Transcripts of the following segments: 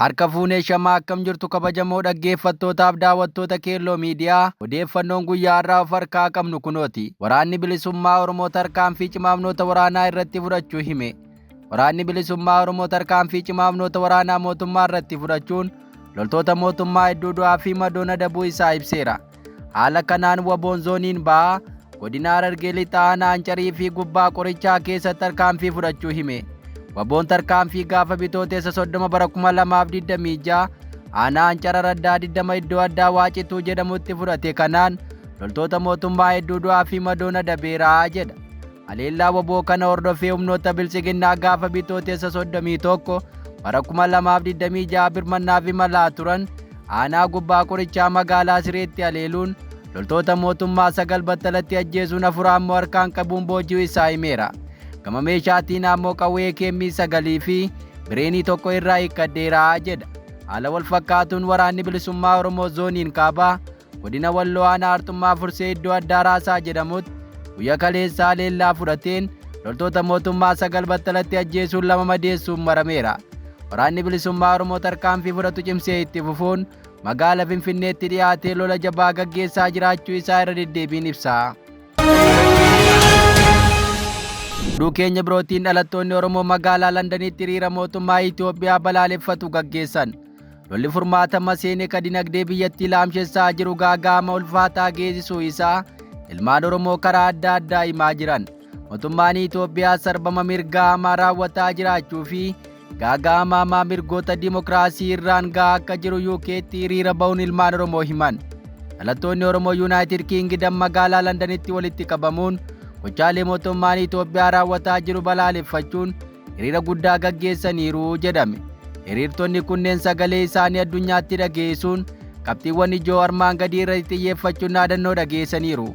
Harka fuunee shamaa akkam jirtu kabajamoo dhaggeeffattootaaf daawwattoota Keelloo Miidiyaa odeeffannoon guyyaa har'aa of harkaa qabnu kunooti. Waraanni bilisummaa Oromoo tarkaanfii cimaamnoota waraanaa irratti fudhachuu hime. Waraanni bilisummaa Oromoo tarkaanfii cimaamnoota waraanaa mootummaa irratti fudhachuun loltoota mootummaa hedduu du'aa fi madoon adabuu isaa ibseera. Haala kanaan waboon zooniin ba'aa godina Harargee lixaa Ancarii fi Gubbaa Qorichaa keessatti tarkaanfii fudhachuu hime. Waboon tarkaanfii gaafa Bitooteessa 30 bara 2026 aanaa Ancara Raddaa 20 iddoo addaa Waacituu jedhamutti fudhate kanaan loltoota mootummaa hedduu du'aa fi madoon adabeeraa jedha. Haleellaa waboo kana hordofee humnoota bilchiginnaa gaafa Bitooteessa 31 bara 2026 birmannaaf imalaa turan aanaa Gubbaa Qorichaa magaalaa Sireetti haleeluun loltoota mootummaa 9 battalatti ajjeesuun 4 ammoo harkaan qabuun booji'uu isaa himeera. Gama meeshaatiin ammoo qawwee keemmii 9 fi bireenii 1 irraa hiikkadheeraa jedha. Haala wal fakkaatuun waraanni bilisummaa Oromoo zooniin kaabaa godina Walloo aanaa Arxummaa Fursee iddoo addaa Raasaa jedhamutti guyyaa kaleessaa haleellaa fudhateen loltoota mootummaa 9 battalatti ajjeesuun 2 madeessuun marameera. Waraanni bilisummaa Oromoo tarkaanfii fudhatu cimsee itti fufuun magaalaa Finfinneetti dhiyaatee lola jabaa gaggeessaa jiraachuu isaa irra deddeebiin ibsa. Oduu keenya birootiin dhalattoonni Oromoo magaalaa Londanitti hiriira mootummaa Itoophiyaa balaaleffatu gaggeessan. Lolli furmaata seenee ka dinagdee biyyattii laamsessaa jiru gaaga'ama ulfaataa geessisuu isaa ilmaan Oromoo karaa adda addaa himaa jiran. Mootummaan Itoophiyaa sarbama mirgaa hamaa raawwataa jiraachuu fi gaaga'ama hamaa mirgoota dimokiraasii irraan gahaa akka jiru UK'tti hiriira ba'uun ilmaan Oromoo himan. Dhalattoonni Oromoo Yuunaayitid Kiingidam magaalaa Londanitti walitti qabamuun gochaalee mootummaan Itoophiyaa raawwataa jiru balaaleffachuun hiriira guddaa gaggeessaniiru jedhame. Hiriirtonni kunneen sagalee isaanii addunyaatti dhageessuun qabxiiwwan ijoo armaan gadii irratti xiyyeeffachuun dhaadannoo dhageessaniiru.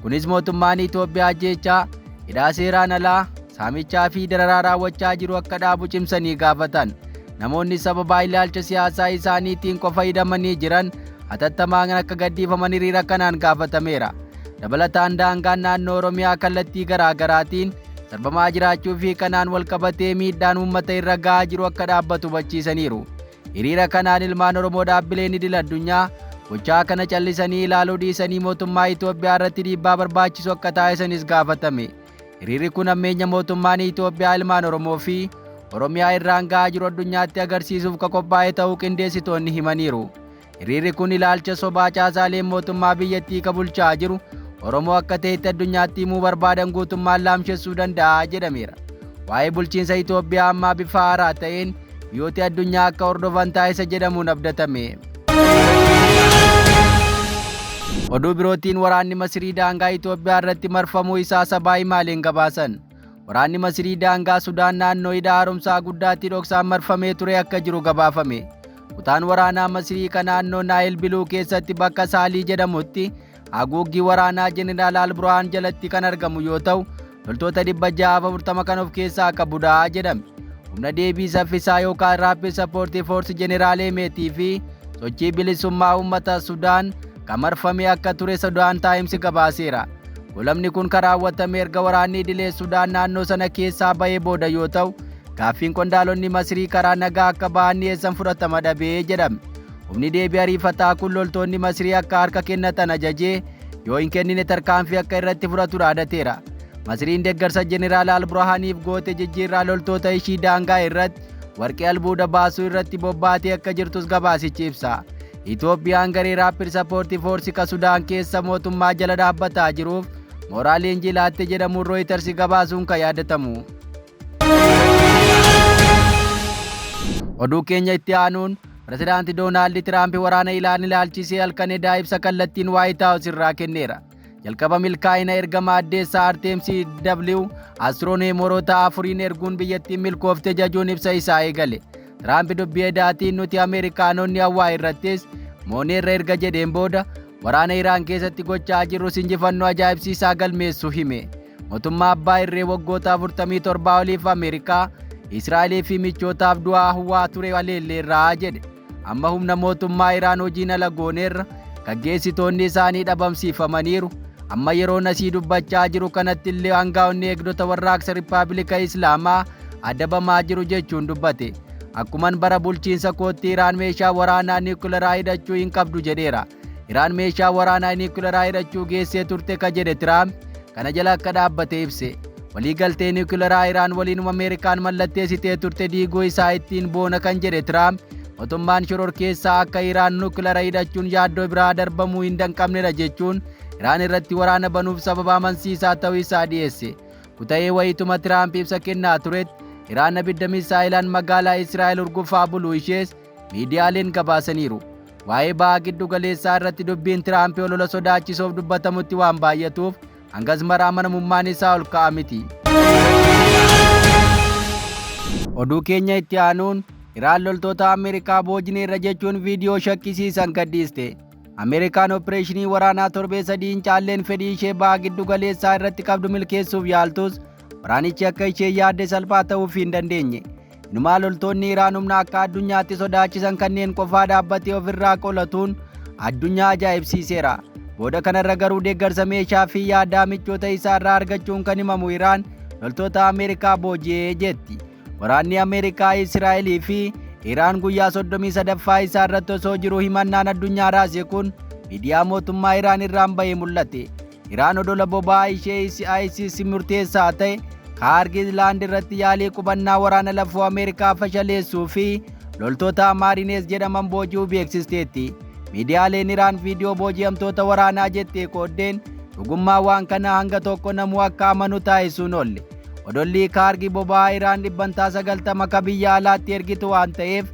Kunis mootummaan Itoophiyaa jechaa hidhaa seeraan alaa saamichaa fi dararaa raawwachaa jiru akka dhaabu cimsanii gaafatan. Namoonni sababa ilaalcha siyaasaa isaaniitiin qofa hidhamanii jiran hatattamaan akka gadhiifaman hiriira kanaan gaafatameera. Dabalataan daangaan naannoo Oromiyaa kallattii garaagaraatiin sarbamaa jiraachuu fi kanaan wal qabatee miidhaan uummata irra gahaa jiru akka dhaabbatu hubachiisaniiru. Hiriira kanaan ilmaan Oromoo dhaabbileen idil addunyaa gochaa kana callisanii ilaaluu dhiisanii mootummaa Itoophiyaa irratti dhiibbaa barbaachisu akka taasisanis gaafatame. Hiriirri kun ammeenya mootummaan Itoophiyaa ilmaan Oromoo fi Oromiyaa irraan gahaa jiru addunyaatti agarsiisuuf qophaa'e ta'uu qindeessitoonni himaniiru. Hiriirri kun ilaalcha sobaa caasaaleen mootummaa biyyattii ka bulchaa jiru Oromoo akka ta'etti addunyaatti himuu barbaadan guutummaan laamshessuu danda'a jedhameera. Waa'ee bulchiinsa Itoophiyaa ammaa bifa haaraa ta'een biyyooti addunyaa akka hordofan taasisa jedhamuun abdatame. Oduu birootiin waraanni Masirii daangaa Itoophiyaa irratti marfamuu isaa sabaa himaaleen gabaasan. Waraanni Masirii daangaa Sudaan naannoo hidha haaromsaa guddaatti dhoksaan marfamee ture akka jiru gabaafame. Kutaan waraanaa Masirii kan naannoo Naayil Biluu keessatti bakka Saalii jedhamutti haguuggii waraanaa Jeneraal Alburhaan jalatti kan argamu yoo ta'u loltoota 640 kan of keessaa qabudha jedhame. Humna deebii saffisaa yookaan Rapid Support Force Jeneraal Emeetii fi sochii bilisummaa uummata Sudaan kan marfame akka ture Sudaan Times gabaaseera. Golamni kun kan raawwatame erga waraanni idilee Sudaan naannoo sana keessaa ba'ee booda yoo ta'u gaaffiin qondaalonni Masirii karaa nagaa akka ba'an dhiyeessan fudhatama dhabee jedhame. Humni deebii ariifataa kun loltoonni Masirii akka harka kennatan ajajee yoo hin kennine tarkaanfii akka irratti fudhatu dhaadateera. Masiriin deeggarsa Jeneraal Alburhaaniif goote jijjiirraa loltoota ishii daangaa irratti warqee albuuda baasuu irratti bobbaatee akka jirtus gabaasichi ibsa. Itoophiyaan garee Rapid Support Force ka Sudaan keessa mootummaa jala dhaabbataa jiruuf mooraa leenjii laatte jedhamuun Reuters gabaasuun kan yaadatamu. Oduu keenya itti aanuun Pireezidaantii Doonaald Tiraamp waraana ilaalchisee halkan edaa ibsa kallattiin Waayit Haawus irraa kenneera. Jalqaba milkaa'ina ergama addeessaa Arteems W astirooneemoroota 4 erguun biyyattiin milkoofte jajuun ibsa isaa eegale. Tiraamp dubbii edaatiin nuti Ameerikaanonni hawaa irrattis mooneerra erga jedheen booda waraana Iraan keessatti gochaa jirrus injifannoo ajaa'ibsiisaa galmeessuu hime. Mootummaa abbaa irree waggoota 47 oliif Ameerikaa, Israa'elee fi michootaaf du'aa hawaa ture haleelleerraa jedhe. Amma humna mootummaa Iraan hojiin ala gooneerra gaggeessitoonni isaanii dhabamsiifamaniiru. Amma yeroo nasii dubbachaa jiru kanatti illee hangaa'onni eegdota warraaqsa Rippaabilika Islaamaa adabamaa jiru jechuun dubbate. Akkuman bara bulchiinsa kootti Iraan meeshaa waraanaa niikuleeraa hidhachuu hin qabdu jedheera. Iraan meeshaa waraanaa niikuleeraa hidhachuu geessee turte ka jedhe Tiraamp kana jala akka dhaabbate ibse. Waliigaltee niikuleeraa Iraan waliinuma Ameerikaan mallatteessitee turte diiguu isaa ittiin boona kan jedhe Tiraamp mootummaan shororkeessaa akka Iraan niikuleeraa hidhachuun yaaddoo biraa darbamuu hin danqabnedha jechuun Iraan irratti waraana banuuf sababa amansiisaa ta'uu isaa dhiyeesse. Kuta'ee wayituma Tiraamp ibsa kennaa turetti Iraan abidda misaa'ilaan magaalaa Israa'el urgufaa buluu ishees miidiyaaleen gabaasaniiru. Waa'ee ba'aa giddu galeessaa irratti dubbiin Tiraamp olola sodaachisuuf dubbatamutti waan baay'atuuf hangas maraa amanamummaan isaa ol ka'a miti. Oduu keenya itti aanuun Iraan loltoota Ameerikaa boojineerra jechuun viidiyoo shakkisiisan gadhiiste. Ameerikaan opereeshinii waraanaa torbee sadiin caalleen fedhii ishee ba'aa giddu galeessaa irratti qabdu milkeessuuf yaaltus waraanichi akka ishee yaadde salphaa ta'uuf hin dandeenye. Inumaa loltoonni Iraan humna akka addunyaatti sodaachisan kanneen qofaa dhaabbatee ofirraa qolatuun addunyaa ajaa'ibsiiseera. Booda kanarra garuu deeggarsa meeshaa fi yaadaa michoota isaa irraa argachuun kan himamu Iraan loltoota Ameerikaa booji'ee jetti. Waraanni Ameerikaa, Israa'elii fi Iraan guyyaa 33ffaa isaa irratti osoo jiru himannaan addunyaa raase kun miidiyaa mootummaa Iraan irraan bahee mul'ate. Iraan odola boba'aa ishee ISIS murteessaa ta'e Kaargilaand irratti yaalii qubannaa waraana lafoo Ameerikaa fashaleessuu fi loltoota Maarinees jedhaman booji'uu beeksisteetti. Miidiyaaleen Iraan viidiyoo booji'amtoota waraanaa jettee qooddeen dhugummaa waan kanaa hanga tokko namuu akka amanu taasisuun oolle. Odolli kaargii boba'aa Iraan 90% ka biyya alaatti ergitu waan ta'eef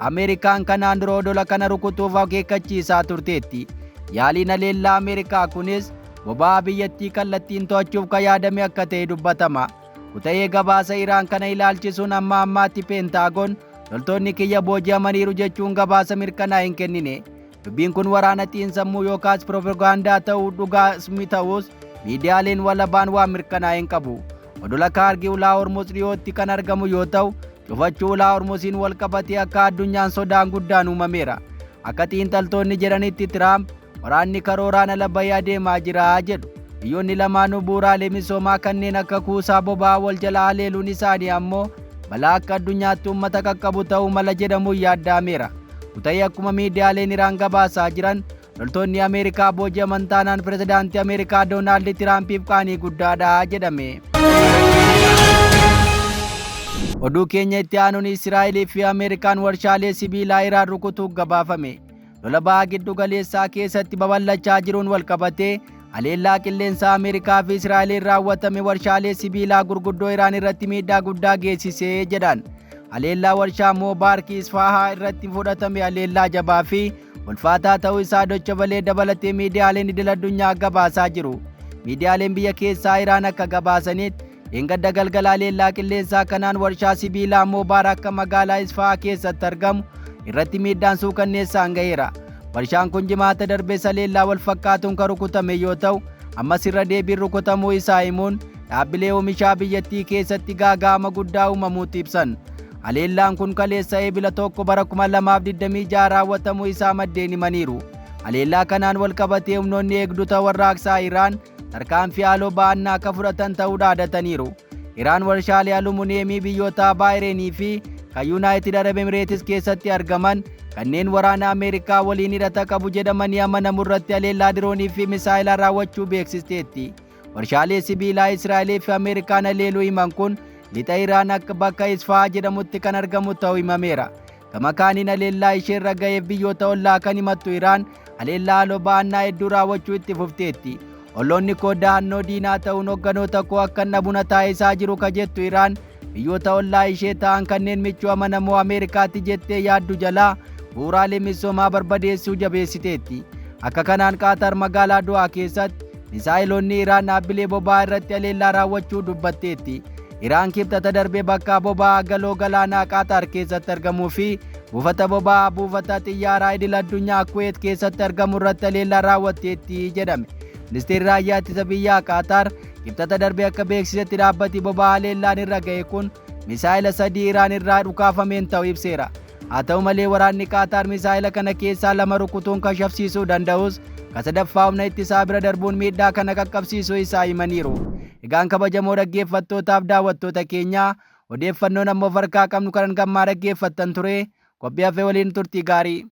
Ameerikaan kanaan dura odola kana rukutuuf akeekkachiisaa turteetti. Yaaliin haleellaa Ameerikaa kunis boba'aa biyyattii kallattiin to'achuuf ka yaadame akka ta'e dubbatama. Kuta'ee gabaasa Iraan kana ilaalchisuun amma ammaatti Peentaagoon loltoonni kiyya booji'amaniiru jechuun gabaasa mirkanaa hin kennine. Dubbiin kun waraana xiinsammuu yookaas propagaandaa ta'uu dhugaas ta'us miidiyaaleen walabaan waan mirkanaa hin qabu. Odola kaargii ulaa Hormuz dhiyootti kan argamu yoo ta'u, cufachuu ulaa Hormuziin wal qabatee akka addunyaan sodaan guddaan uumameera. Akka xiinxaltoonni jedhanitti Tiraamp waraanni karooraan ala bahee adeemaa jira jedhu. Biyyoonni lamaanuu bu'uuraalee misoomaa kanneen akka kuusaa boba'aa wal jalaa haleeluun isaanii ammoo balaa akka addunyaatti uummata qaqqabu ta'uu mala jedhamuun yaadda'ameera. Kuta'ee akkuma miidiyaaleen Iraan gabaasaa jiran loltoonni Ameerikaa booji'aman taanaan pirezidaantii Ameerikaa Doonaald Tiraampiif qaanii guddaadha jedhame. Oduu keenya itti aanuun Israa'elii fi Ameerikaan warshaalee sibiilaa Iraan rukutuuf gabaafame. Lola ba'aa giddu galeessaa keessatti babal'achaa jiruun wal qabatee haleellaa qilleensaa Ameerikaa fi Israa'eliin raawwatame warshaalee sibiilaa gurguddoo Iraan irratti miidhaa guddaa geessisee jedhan. Haleellaa warshaa Moobaarkii Isfaahaa irratti fudhatame haleellaa jabaa fi ulfaataa ta'uu isaa Doche Velee dabalatee miidiyaaleen idil addunyaa gabaasaa jiru. Miidiyaaleen biyya keessaa Iraan akka gabaasanitti dheengadda galgala haleellaa qilleensaa kanaan warshaa sibiilaa Moobaar akka magaalaa Isfaahaa keessatti argamu irratti miidhaan suukanneessaan ga'eera. Warshaan kun jimaata darbe haleellaa wal fakkaatuun kan rukutame yoo ta'u, ammas irra deebiin rukutamuu isaa himuun dhaabbilee oomishaa biyyattii keessatti gaaga'ama guddaa uumamuutti ibsan. Haleellaan kun kaleessa eebila 1 bara 2026 raawwatamuu isaa maddeen himaniiru. Haleellaa kanaan wal qabatee humnoonni eegdota warraaqsaa Iraan tarkaanfii haaloo ba'annaa akka fudhatan ta'uu dhaadataniiru. Iraan warshaalee alumineemii biyyoota Baahireenii fi kan Yuunaayitid Arab Emireetis keessatti argaman kanneen waraana Ameerikaa waliin hidhata qabu jedhamanii amanamu irratti haleellaa diroonii fi misaayilaa raawwachuu beeksisteetti. Warshaalee sibiilaa Israa'elii fi Ameerikaan haleeluu himan kun lixa Iraan akka bakka Isfaahaa jedhamutti kan argamu ta'uu himameera. Gama kaaniin haleellaa ishee irra ga'eef biyyoota ollaa kan himattu Iraan haleellaa haaloo ba'annaa hedduu raawwachuu itti fufteetti. Olloonni koo dahannoo diinaa ta'uun hogganoota koo akka nabuna taasisaa jiru ka jettu Iraan biyyoota ollaa ishee ta'an kanneen michuu amanamoo Ameerikaatti jettee yaaddu jalaa bu'uuraalee misoomaa barbadeessuu jabeessiteetti. Akka kanaan Qaatar magaalaa Dohaa keessatti misaayiloonni Iraan dhaabbilee boba'aa irratti haleellaa raawwachuu dubbatteetti. Iraan kibxata darbee bakka boba'aa galoo galaanaa Qaatar keessatti argamuu fi buufata boba'aa buufata xiyyaaraa idil addunyaa Kuweet keessatti argamu irratti haleellaa raawwatteetti jedhame. Ministeerri raayyaa ittisa biyyaa Qaatar kibxata darbee akka beeksisetti dhaabbati boba'aa haleellaan irra ga'e kun misaayila 3 Iraan irraa dhukaafameen ta'uu ibseera. Haa ta'u malee waraanni Qaatar misaayila kana keessaa 2 rukutuun kashafsiisuu danda'us kasadaffaa humna ittisaa bira darbuun miidhaa kana qaqqabsiisuu isaa himaniiru. Egaan kabajamoo dhaggeeffattootaaf daawwattoota keenyaa Odeeffannoon ammoo farkaa qabnu kanan gammaa dhaggeeffattan ture. Qophii hafee waliin turtii gaarii.